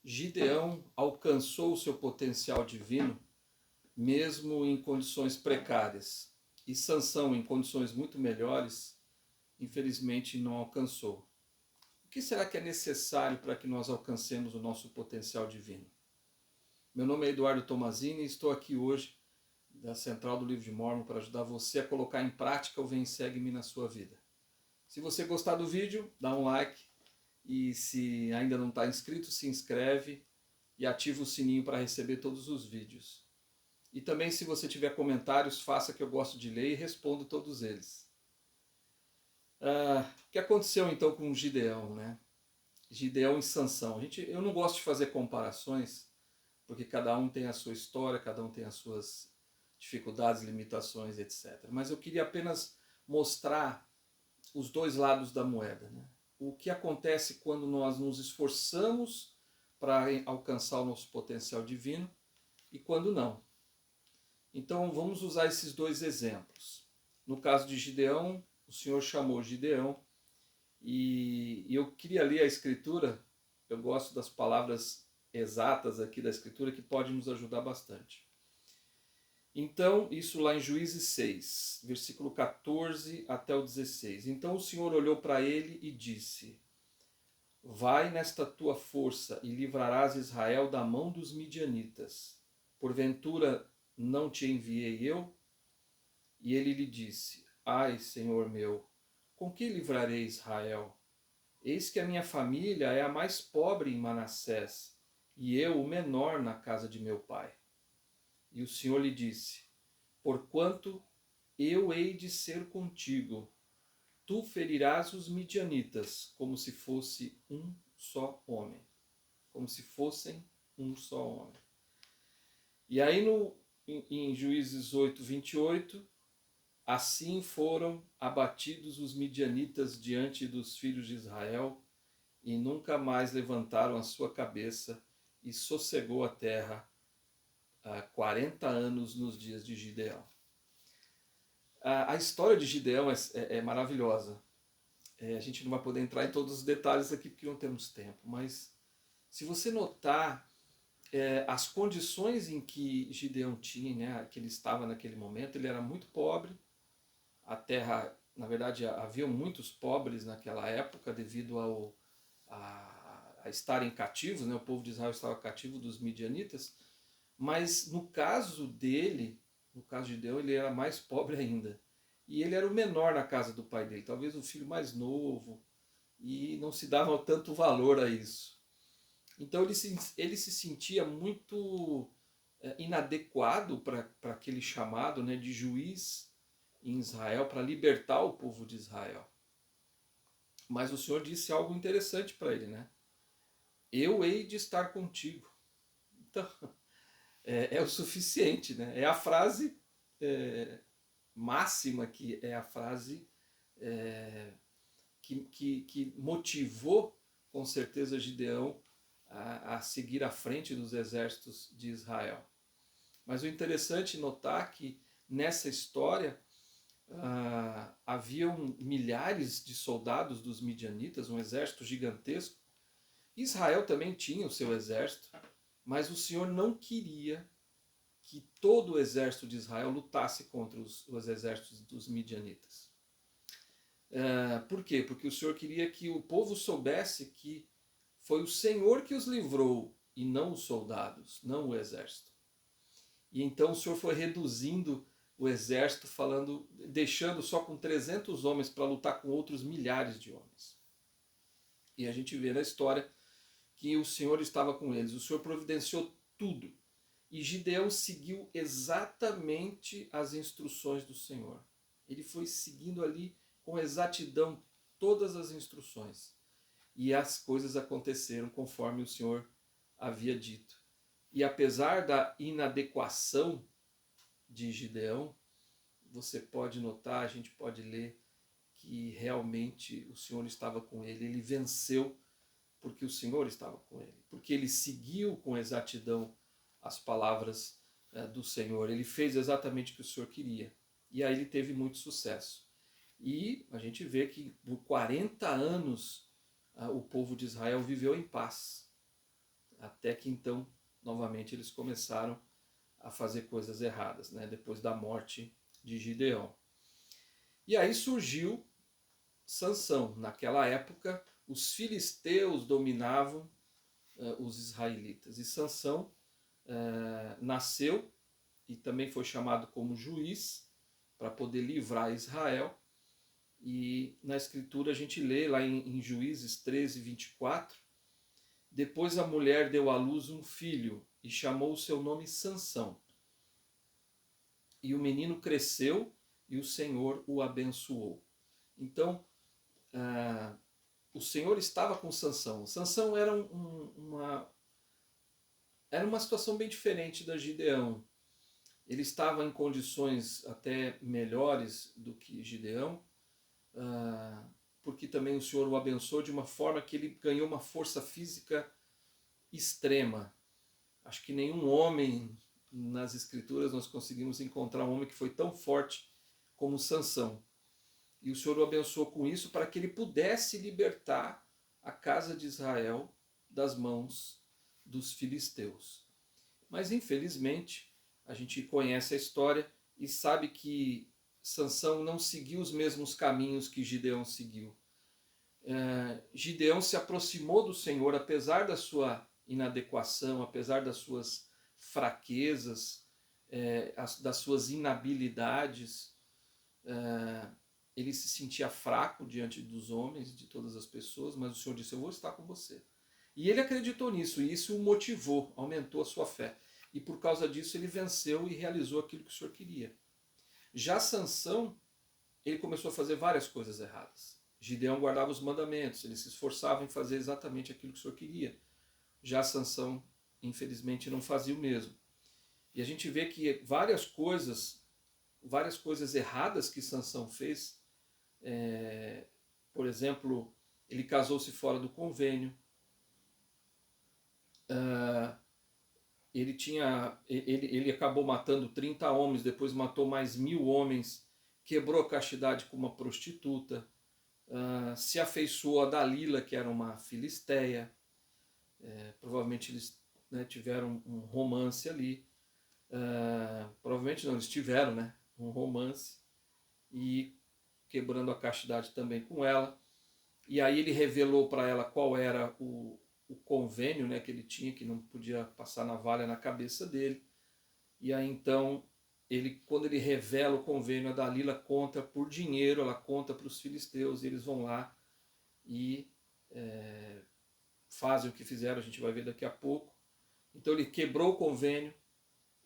Gideão alcançou o seu potencial divino mesmo em condições precárias. E Sansão, em condições muito melhores, infelizmente não alcançou. O que será que é necessário para que nós alcancemos o nosso potencial divino? Meu nome é Eduardo Tomazini e estou aqui hoje da Central do Livro de Mórmon para ajudar você a colocar em prática o Vem Segue-me na sua vida. Se você gostar do vídeo, dá um like e se ainda não está inscrito, se inscreve e ativa o sininho para receber todos os vídeos. E também, se você tiver comentários, faça, que eu gosto de ler e respondo todos eles. O que aconteceu então com Gideão, né? Gideão e Sansão. Eu não gosto de fazer comparações, porque cada um tem a sua história, cada um tem as suas dificuldades, limitações, etc. Mas eu queria apenas mostrar os dois lados da moeda, né? O que acontece quando nós nos esforçamos para alcançar o nosso potencial divino e quando não. Então vamos usar esses dois exemplos. No caso de Gideão, o Senhor chamou Gideão e eu queria ler a Escritura. Eu gosto das palavras exatas aqui da Escritura que podem nos ajudar bastante. Então, isso lá em Juízes 6, versículo 14 até o 16. Então o Senhor olhou para ele e disse: Vai nesta tua força e livrarás Israel da mão dos midianitas. Porventura não te enviei eu? E ele lhe disse: Ai, Senhor meu, com que livrarei Israel? Eis que a minha família é a mais pobre em Manassés, e eu o menor na casa de meu pai. E o Senhor lhe disse: Porquanto eu hei de ser contigo, tu ferirás os midianitas como se fosse um só homem. Como se fossem um só homem. E aí em Juízes 8, 28, assim foram abatidos os midianitas diante dos filhos de Israel, e nunca mais levantaram a sua cabeça, e sossegou a terra há 40 anos nos dias de Gideão. A história de Gideão é maravilhosa. A gente não vai poder entrar em todos os detalhes aqui porque não temos tempo, mas se você notar as condições em que Gideão tinha, né, que ele estava naquele momento, ele era muito pobre. A terra, na verdade, havia muitos pobres naquela época devido a estarem cativos, né? O povo de Israel estava cativo dos midianitas, mas no caso dele, no caso de Gideão, ele era mais pobre ainda. E ele era o menor na casa do pai dele, talvez o filho mais novo, e não se dava tanto valor a isso. Então ele se sentia muito inadequado para aquele chamado, né, de juiz em Israel, para libertar o povo de Israel. Mas o Senhor disse algo interessante para ele, né? Eu hei de estar contigo. Então, é o suficiente, né? É a frase máxima, que é a frase que motivou, com certeza, Gideão a seguir à frente dos exércitos de Israel. Mas o interessante é notar que nessa história haviam milhares de soldados dos midianitas, um exército gigantesco. Israel também tinha o seu exército, mas o Senhor não queria que todo o exército de Israel lutasse contra os exércitos dos midianitas. Por quê? Porque o Senhor queria que o povo soubesse que foi o Senhor que os livrou e não os soldados, não o exército. E então o Senhor foi reduzindo o exército, deixando só com 300 homens para lutar com outros milhares de homens. E a gente vê na história que o Senhor estava com eles. O Senhor providenciou tudo. E Gideão seguiu exatamente as instruções do Senhor. Ele foi seguindo ali com exatidão todas as instruções. E as coisas aconteceram conforme o Senhor havia dito. E apesar da inadequação de Gideão, você pode notar, a gente pode ler que realmente o Senhor estava com ele. Ele venceu porque o Senhor estava com ele. Porque ele seguiu com exatidão as palavras do Senhor. Ele fez exatamente o que o Senhor queria. E aí ele teve muito sucesso. E a gente vê que por 40 anos o povo de Israel viveu em paz. Até que então, novamente, eles começaram a fazer coisas erradas, né? Depois da morte de Gideão. E aí surgiu Sansão. Naquela época, os filisteus dominavam os israelitas. E Sansão nasceu e também foi chamado como juiz para poder livrar Israel. E na escritura a gente lê lá em Juízes 13, 24, depois a mulher deu à luz um filho e chamou o seu nome Sansão. E o menino cresceu e o Senhor o abençoou. Então, o Senhor estava com Sansão. Sansão era uma situação bem diferente da Gideão. Ele estava em condições até melhores do que Gideão, porque também o Senhor o abençoou de uma forma que ele ganhou uma força física extrema. Acho que nenhum homem nas escrituras nós conseguimos encontrar um homem que foi tão forte como Sansão. E o Senhor o abençoou com isso para que ele pudesse libertar a casa de Israel das mãos dos filisteus. Mas infelizmente a gente conhece a história e sabe que Sansão não seguiu os mesmos caminhos que Gideão seguiu. Gideão se aproximou do Senhor, apesar da sua inadequação, apesar das suas fraquezas, das suas inabilidades. Ele se sentia fraco diante dos homens, de todas as pessoas, mas o Senhor disse: eu vou estar com você. E ele acreditou nisso, e isso o motivou, aumentou a sua fé. E por causa disso ele venceu e realizou aquilo que o Senhor queria. Já Sansão, ele começou a fazer várias coisas erradas. Gideão guardava os mandamentos, ele se esforçava em fazer exatamente aquilo que o Senhor queria. Já Sansão, infelizmente, não fazia o mesmo. E a gente vê que várias coisas erradas que Sansão fez, por exemplo, ele casou-se fora do convênio, ele acabou matando 30 homens, depois matou mais 1000 homens, quebrou a castidade com uma prostituta, se afeiçoou a Dalila, que era uma filisteia, provavelmente eles tiveram um romance ali, provavelmente não, eles tiveram um romance, e quebrando a castidade também com ela, e aí ele revelou para ela qual era o convênio que ele tinha, que não podia passar navalha na cabeça dele. E aí então, quando ele revela o convênio, a Dalila conta por dinheiro, ela conta para os filisteus, e eles vão lá e fazem o que fizeram, a gente vai ver daqui a pouco. Então ele quebrou o convênio,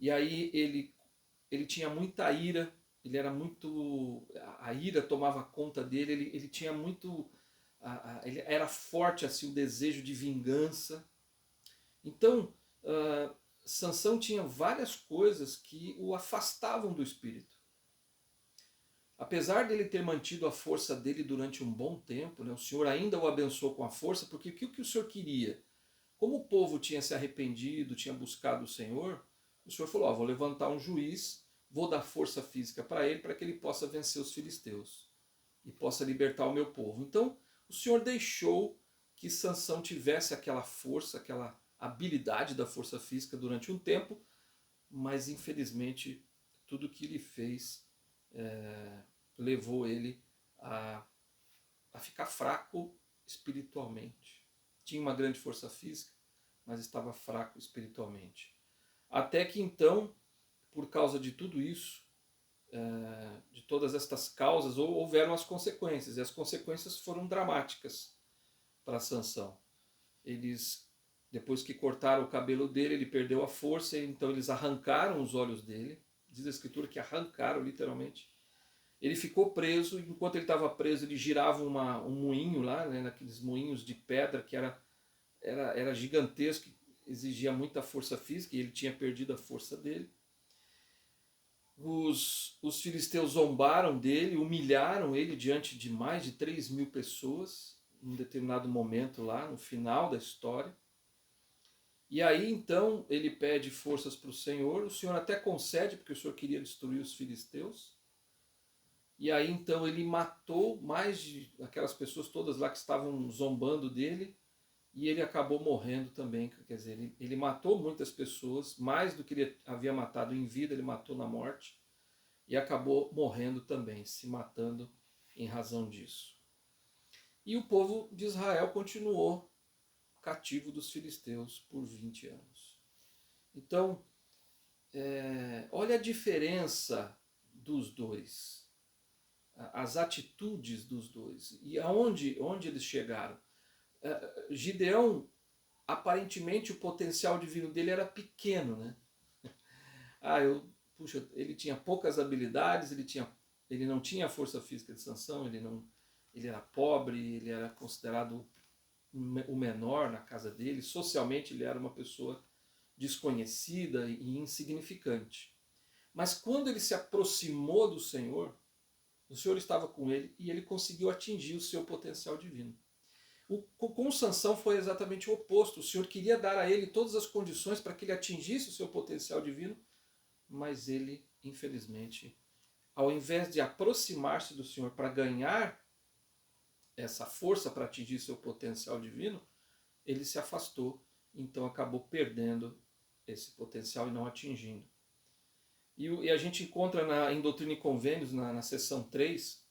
e aí ele tinha muita ira, ele era muito... a ira tomava conta dele, ele tinha muito... ele era forte assim, o desejo de vingança. Então, Sansão tinha várias coisas que o afastavam do Espírito. Apesar dele ter mantido a força dele durante um bom tempo, o Senhor ainda o abençoou com a força, porque o que o Senhor queria? Como o povo tinha se arrependido, tinha buscado o Senhor Senhor falou: vou levantar um juiz, vou dar força física para ele, para que ele possa vencer os filisteus e possa libertar o meu povo. Então, o Senhor deixou que Sansão tivesse aquela força, aquela habilidade da força física durante um tempo, mas infelizmente tudo que ele fez levou ele a ficar fraco espiritualmente. Tinha uma grande força física, mas estava fraco espiritualmente. Até que então, por causa de tudo isso, de todas estas causas, houveram as consequências, e as consequências foram dramáticas para Sansão. Depois que cortaram o cabelo dele, ele perdeu a força, então eles arrancaram os olhos dele, diz a escritura que arrancaram literalmente. Ele ficou preso, enquanto ele estava preso ele girava um moinho lá, naqueles moinhos de pedra que era gigantesco, exigia muita força física, e ele tinha perdido a força dele. Os filisteus zombaram dele, humilharam ele diante de mais de 3.000 pessoas, em um determinado momento lá, no final da história. E aí então ele pede forças para o Senhor até concede, porque o Senhor queria destruir os filisteus. E aí então ele matou mais de aquelas pessoas todas lá que estavam zombando dele, e ele acabou morrendo também, quer dizer, ele matou muitas pessoas, mais do que ele havia matado em vida, ele matou na morte, e acabou morrendo também, se matando em razão disso. E o povo de Israel continuou cativo dos filisteus por 20 anos. Então, olha a diferença dos dois, as atitudes dos dois, e onde eles chegaram. Gideão, aparentemente o potencial divino dele era pequeno, né? Puxa, ele tinha poucas habilidades, ele não tinha a força física de Sansão, ele era pobre, ele era considerado o menor na casa dele, socialmente ele era uma pessoa desconhecida e insignificante. Mas quando ele se aproximou do Senhor, o Senhor estava com ele e ele conseguiu atingir o seu potencial divino. Com Sansão foi exatamente o oposto. O Senhor queria dar a ele todas as condições para que ele atingisse o seu potencial divino, mas ele, infelizmente, ao invés de aproximar-se do Senhor para ganhar essa força para atingir seu potencial divino, ele se afastou, então acabou perdendo esse potencial e não atingindo. E a gente encontra em Doutrina e Convênios, na seção 3,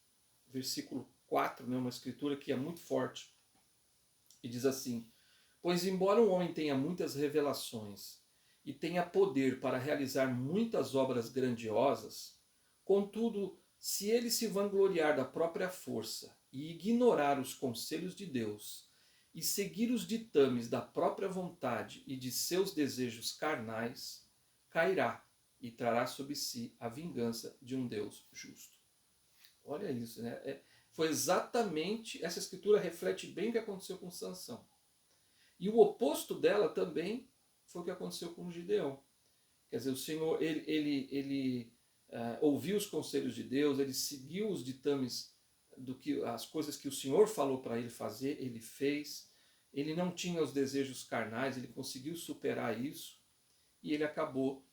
versículo 4, né, uma escritura que é muito forte, e diz assim: pois embora um homem tenha muitas revelações e tenha poder para realizar muitas obras grandiosas, contudo, se ele se vangloriar da própria força e ignorar os conselhos de Deus e seguir os ditames da própria vontade e de seus desejos carnais, cairá e trará sobre si a vingança de um Deus justo. Olha isso, né? Foi exatamente, essa escritura reflete bem o que aconteceu com Sansão. E o oposto dela também foi o que aconteceu com Gideão. Quer dizer, o Senhor, ele ouviu os conselhos de Deus, ele seguiu os ditames as coisas que o Senhor falou para ele fazer, ele fez. Ele não tinha os desejos carnais, ele conseguiu superar isso e ele acabou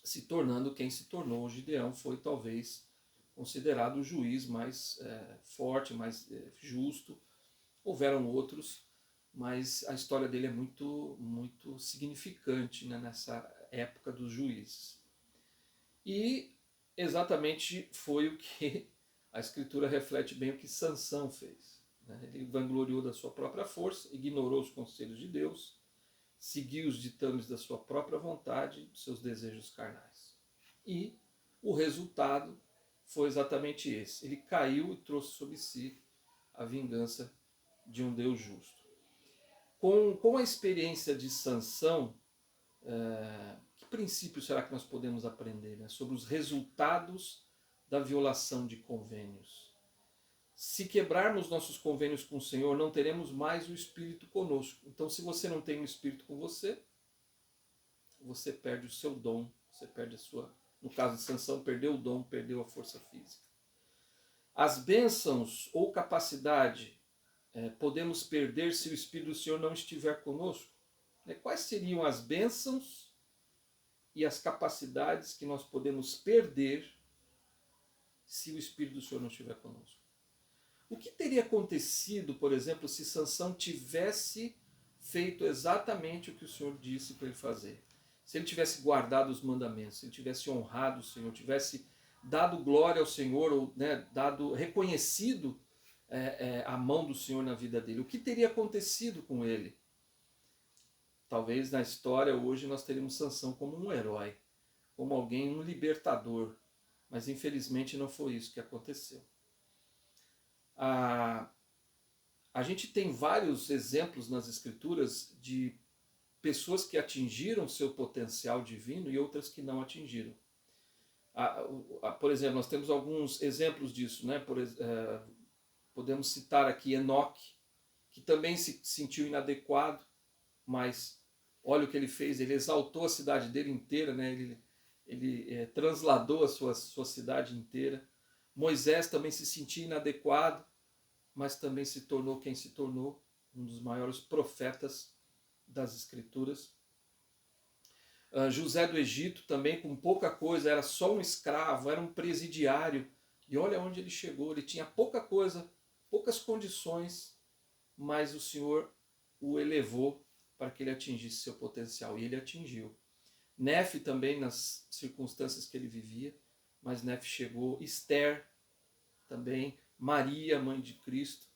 se tornando quem se tornou. O Gideão foi talvez considerado o juiz mais forte, mais justo. Houveram outros, mas a história dele é muito, muito significante, né, nessa época dos juízes. E exatamente foi o que a Escritura reflete bem o que Sansão fez. Né? Ele vangloriou da sua própria força, ignorou os conselhos de Deus, seguiu os ditames da sua própria vontade, dos seus desejos carnais. E o resultado foi exatamente esse. Ele caiu e trouxe sobre si a vingança de um Deus justo. Com a experiência de Sansão, que princípio será que nós podemos aprender, né, sobre os resultados da violação de convênios? Se quebrarmos nossos convênios com o Senhor, não teremos mais o Espírito conosco. Então, se você não tem o Espírito com você, você perde o seu dom, você perde a sua... No caso de Sansão, perdeu o dom, perdeu a força física. As bênçãos ou capacidade podemos perder se o Espírito do Senhor não estiver conosco? Quais seriam as bênçãos e as capacidades que nós podemos perder se o Espírito do Senhor não estiver conosco? O que teria acontecido, por exemplo, se Sansão tivesse feito exatamente o que o Senhor disse para ele fazer? Se ele tivesse guardado os mandamentos, se ele tivesse honrado o Senhor, tivesse dado glória ao Senhor, ou reconhecido a mão do Senhor na vida dele, o que teria acontecido com ele? Talvez na história hoje nós teríamos Sansão como um herói, como alguém, um libertador, mas infelizmente não foi isso que aconteceu. A gente tem vários exemplos nas Escrituras de pessoas que atingiram seu potencial divino e outras que não atingiram. Por exemplo, nós temos alguns exemplos disso, né? Podemos citar aqui Enoque, que também se sentiu inadequado, mas olha o que ele fez, ele exaltou a cidade dele inteira, né? Ele transladou a sua cidade inteira. Moisés também se sentia inadequado, mas também se tornou quem se tornou, um dos maiores profetas das Escrituras. José do Egito também, com pouca coisa, era só um escravo, era um presidiário, e olha onde ele chegou. Ele tinha pouca coisa, poucas condições, mas o Senhor o elevou para que ele atingisse seu potencial, e ele atingiu. Nefe também, nas circunstâncias que ele vivia, mas Nefe chegou. Esther também, Maria, mãe de Cristo,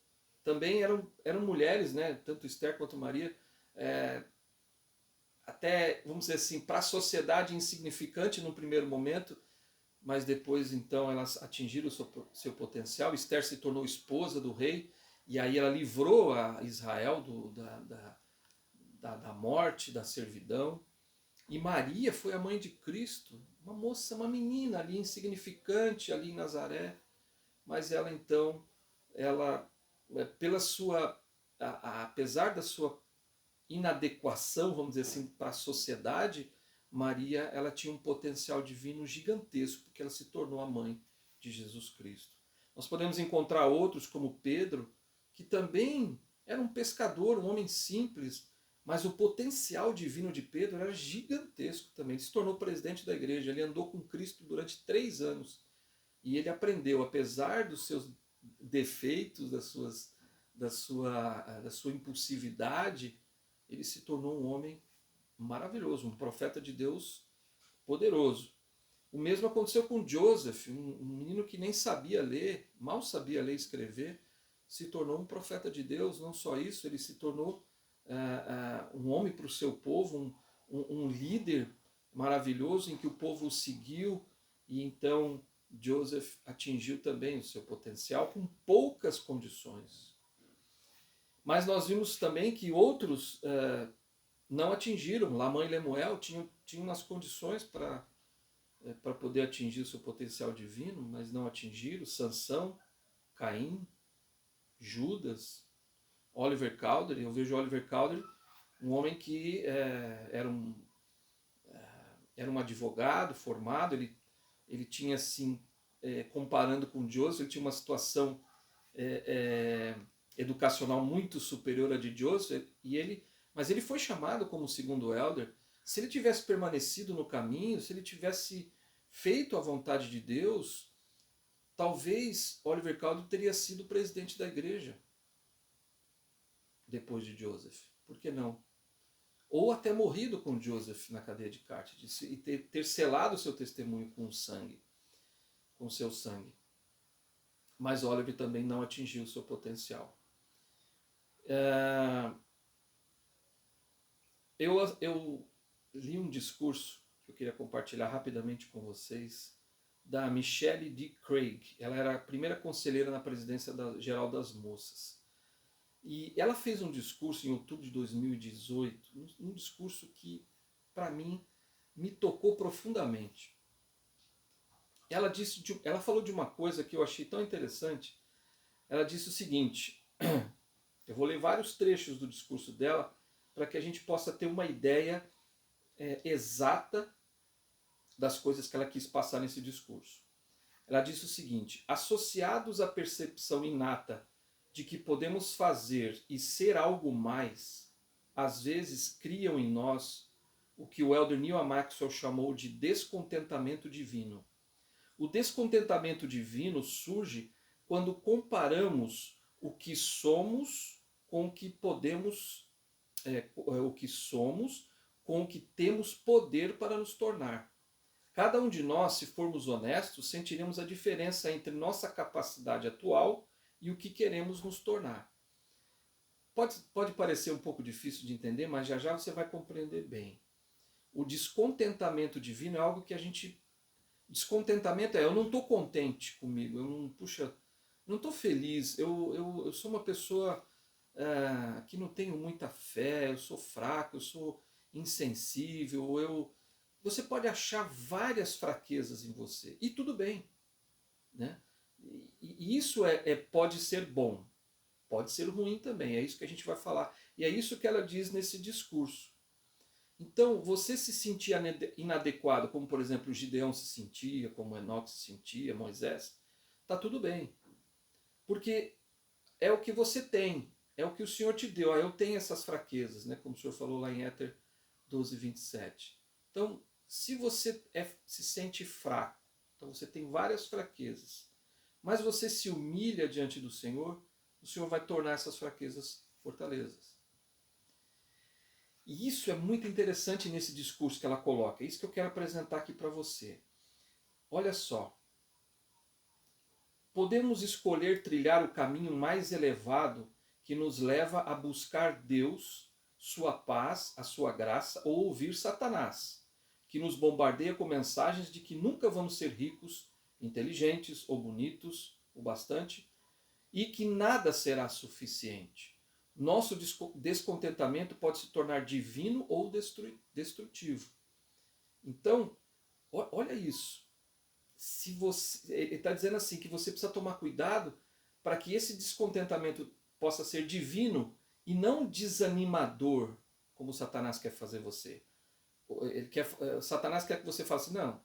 também eram mulheres, né? Tanto Esther quanto Maria, até, vamos dizer assim, para a sociedade insignificante no primeiro momento, mas depois então elas atingiram o seu potencial. Esther se tornou esposa do rei, e aí ela livrou a Israel da morte, da servidão. E Maria foi a mãe de Cristo, uma moça, uma menina ali insignificante ali em Nazaré, mas ela então, ela pela sua, apesar da sua inadequação, vamos dizer assim, para a sociedade, Maria, ela tinha um potencial divino gigantesco, porque ela se tornou a mãe de Jesus Cristo. Nós podemos encontrar outros, como Pedro, que também era um pescador, um homem simples, mas o potencial divino de Pedro era gigantesco também. Ele se tornou presidente da igreja, ele andou com Cristo durante 3 anos. E ele aprendeu, apesar dos seus defeitos, da sua impulsividade, ele se tornou um homem maravilhoso, um profeta de Deus poderoso. O mesmo aconteceu com Joseph, um menino que nem sabia ler, mal sabia ler e escrever, se tornou um profeta de Deus. Não só isso, ele se tornou um homem para o seu povo, um líder maravilhoso em que o povo o seguiu, e então Joseph atingiu também o seu potencial com poucas condições. Mas nós vimos também que outros não atingiram. Lamã e Lemuel tinham as condições para poder atingir o seu potencial divino, mas não atingiram. Sansão, Caim, Judas, Oliver Cowdery. Eu vejo Oliver Cowdery, um homem que era um advogado formado. Ele tinha, assim, comparando com Joseph, ele tinha uma situação educacional muito superior à de Joseph, mas ele foi chamado como segundo elder. Se ele tivesse permanecido no caminho, se ele tivesse feito a vontade de Deus, talvez Oliver Cowdery teria sido presidente da igreja depois de Joseph. Por que não? Ou até morrido com Joseph na cadeia de Carthage e ter selado o seu testemunho com seu sangue. Mas Oliver também não atingiu o seu potencial. Eu li um discurso que eu queria compartilhar rapidamente com vocês, da Michelle D. Craig. Ela era a primeira conselheira na presidência geral das moças. E ela fez um discurso em outubro de 2018, um discurso que, para mim, me tocou profundamente. Ela falou de uma coisa que eu achei tão interessante. Ela disse o seguinte, eu vou ler vários trechos do discurso dela para que a gente possa ter uma ideia exata das coisas que ela quis passar nesse discurso. Ela disse o seguinte: associados à percepção inata de que podemos fazer e ser algo mais, às vezes criam em nós o que o elder Neil Maxwell chamou de descontentamento divino. O descontentamento divino surge quando comparamos o que somos com o que podemos, o que somos com o que temos poder para nos tornar. Cada um de nós, se formos honestos, sentiremos a diferença entre nossa capacidade atual e o que queremos nos tornar. Pode parecer um pouco difícil de entender, mas já já você vai compreender bem. O descontentamento divino é algo que a gente... Descontentamento eu não estou contente comigo, eu não estou feliz, eu sou uma pessoa que não tenho muita fé, eu sou fraco, eu sou insensível, você pode achar várias fraquezas em você, e tudo bem, né? E isso pode ser bom, pode ser ruim também, é isso que a gente vai falar, e é isso que ela diz nesse discurso. Então, você se sentir inadequado, como por exemplo Gideão se sentia, como Enoque se sentia, Moisés, tá tudo bem. Porque é o que você tem, é o que o Senhor te deu. Eu tenho essas fraquezas, né? Como o Senhor falou lá em Éter 12:27. Então, se você se sente fraco, então você tem várias fraquezas, mas você se humilha diante do Senhor, o Senhor vai tornar essas fraquezas fortalezas. E isso é muito interessante nesse discurso que ela coloca. É isso que eu quero apresentar aqui para você. Olha só. Podemos escolher trilhar o caminho mais elevado que nos leva a buscar Deus, sua paz, a sua graça, ou ouvir Satanás, que nos bombardeia com mensagens de que nunca vamos ser ricos, inteligentes ou bonitos o bastante e que nada será suficiente. Nosso descontentamento pode se tornar divino ou destrutivo. Então, olha isso. Se você, ele está dizendo assim que você precisa tomar cuidado para que esse descontentamento possa ser divino e não desanimador, como Satanás quer fazer você. Satanás quer que você fale assim, não,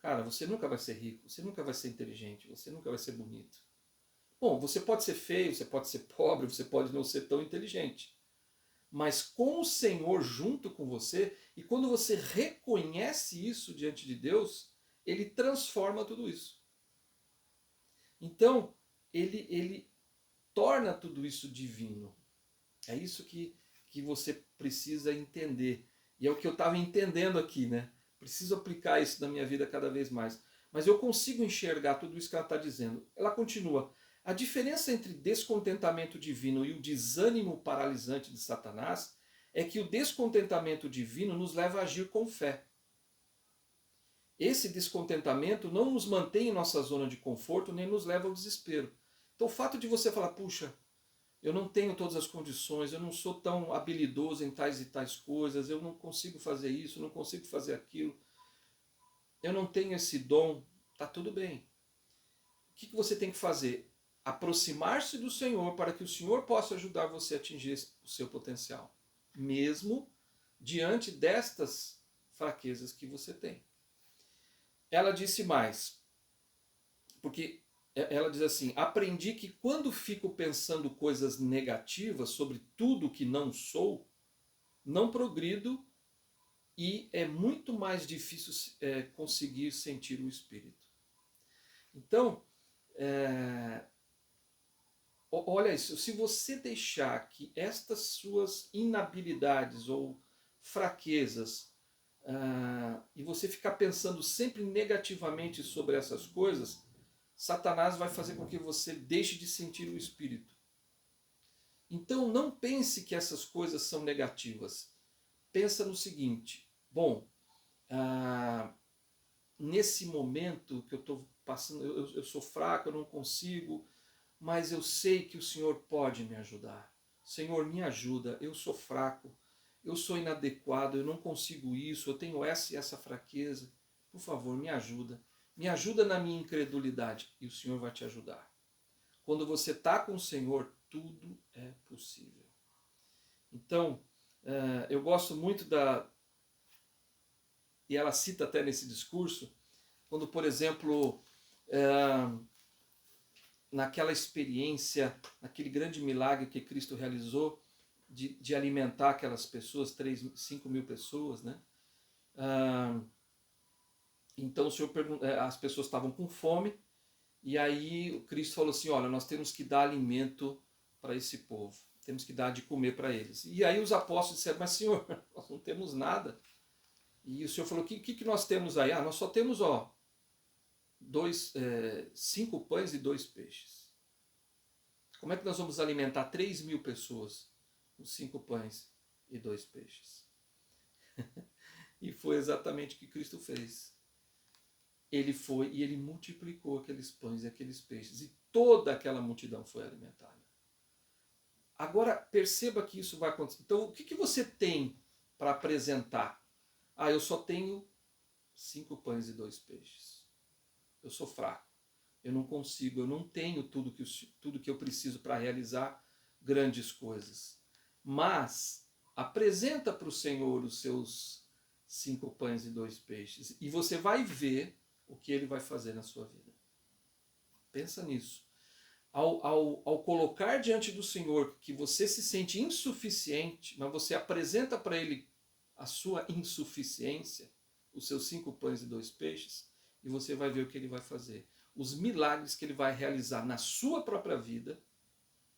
cara, você nunca vai ser rico, você nunca vai ser inteligente, você nunca vai ser bonito. Bom, você pode ser feio, você pode ser pobre, você pode não ser tão inteligente. Mas com o Senhor junto com você, e quando você reconhece isso diante de Deus, ele transforma tudo isso. Então, ele torna tudo isso divino. É isso que você precisa entender. E é o que eu estava entendendo aqui, né? Preciso aplicar isso na minha vida cada vez mais. Mas eu consigo enxergar tudo isso que ela está dizendo. Ela continua. A diferença entre descontentamento divino e o desânimo paralisante de Satanás é que o descontentamento divino nos leva a agir com fé. Esse descontentamento não nos mantém em nossa zona de conforto nem nos leva ao desespero. Então o fato de você falar, puxa, eu não tenho todas as condições, eu não sou tão habilidoso em tais e tais coisas, eu não consigo fazer isso, eu não consigo fazer aquilo, eu não tenho esse dom, tá tudo bem. O que você tem que fazer? Aproximar-se do Senhor para que o Senhor possa ajudar você a atingir o seu potencial, mesmo diante destas fraquezas que você tem. Ela disse mais, porque ela diz assim, aprendi que quando fico pensando coisas negativas sobre tudo que não sou, não progrido e é muito mais difícil conseguir sentir o Espírito. Então, olha isso, se você deixar que estas suas inabilidades ou fraquezas e você ficar pensando sempre negativamente sobre essas coisas, Satanás vai fazer com que você deixe de sentir o Espírito. Então não pense que essas coisas são negativas. Pensa no seguinte, bom, nesse momento que eu estou passando, eu sou fraco, eu não consigo, mas eu sei que o Senhor pode me ajudar. Senhor, me ajuda, eu sou fraco, eu sou inadequado, eu não consigo isso, eu tenho essa e essa fraqueza. Por favor, me ajuda. Me ajuda na minha incredulidade e o Senhor vai te ajudar. Quando você está com o Senhor, tudo é possível. Então, eu gosto muito e ela cita até nesse discurso, quando, por exemplo, naquela experiência, naquele grande milagre que Cristo realizou, de alimentar aquelas pessoas, 5 mil pessoas, né? Então o Senhor as pessoas estavam com fome, e aí o Cristo falou assim, olha, nós temos que dar alimento para esse povo, temos que dar de comer para eles. E aí os apóstolos disseram, mas Senhor, nós não temos nada. E o Senhor falou, o que nós temos aí? Nós só temos 5 pães e 2 peixes. Como é que nós vamos alimentar 3 mil pessoas com 5 pães e 2 peixes? E foi exatamente o que Cristo fez. Ele foi e ele multiplicou aqueles pães e aqueles peixes. E toda aquela multidão foi alimentada. Agora, perceba que isso vai acontecer. Então, o que você tem para apresentar? Eu só tenho 5 pães e 2 peixes. Eu sou fraco. Eu não consigo, eu não tenho tudo que eu preciso para realizar grandes coisas. Mas, apresenta para o Senhor os seus 5 pães e 2 peixes. E você vai ver o que ele vai fazer na sua vida. Pensa nisso. Ao colocar diante do Senhor que você se sente insuficiente, mas você apresenta para ele a sua insuficiência, os seus 5 pães e 2 peixes, e você vai ver o que ele vai fazer. Os milagres que ele vai realizar na sua própria vida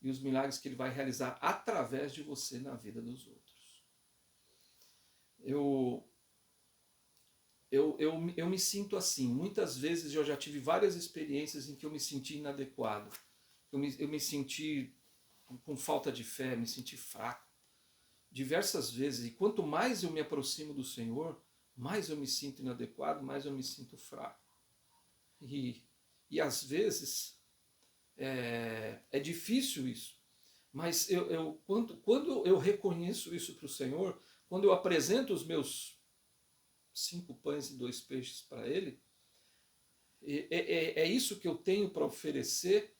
e os milagres que ele vai realizar através de você na vida dos outros. eu, eu me sinto assim. Muitas vezes eu já tive várias experiências em que eu me senti inadequado. Eu me senti com falta de fé, me senti fraco. Diversas vezes. E quanto mais eu me aproximo do Senhor, mais eu me sinto inadequado, mais eu me sinto fraco. E às vezes é difícil isso. Mas quando eu reconheço isso para o Senhor, quando eu apresento os meus 5 pães e 2 peixes para Ele, é isso que eu tenho para oferecer.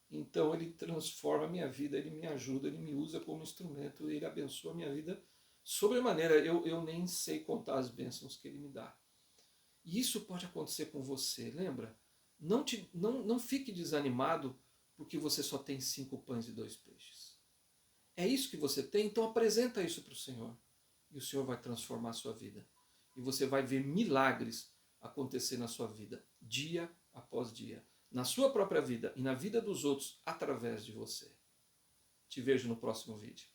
Então Ele transforma a minha vida, Ele me ajuda, Ele me usa como instrumento, Ele abençoa a minha vida sobremaneira. Eu nem sei contar as bênçãos que Ele me dá. E isso pode acontecer com você, lembra? Não fique desanimado porque você só tem 5 pães e 2 peixes. É isso que você tem? Então apresenta isso para o Senhor. E o Senhor vai transformar a sua vida. E você vai ver milagres acontecer na sua vida, dia após dia. Na sua própria vida e na vida dos outros, através de você. Te vejo no próximo vídeo.